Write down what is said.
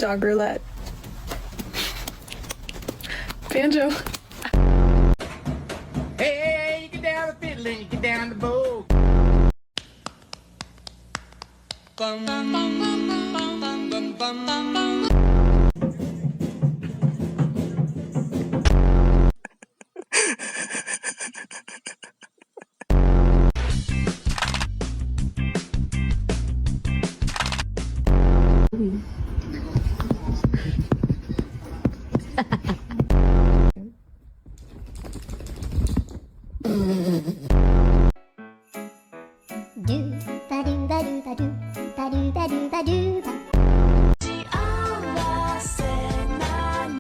Dog roulette. Banjo. Hey, you get down the fiddle and you get down the bow.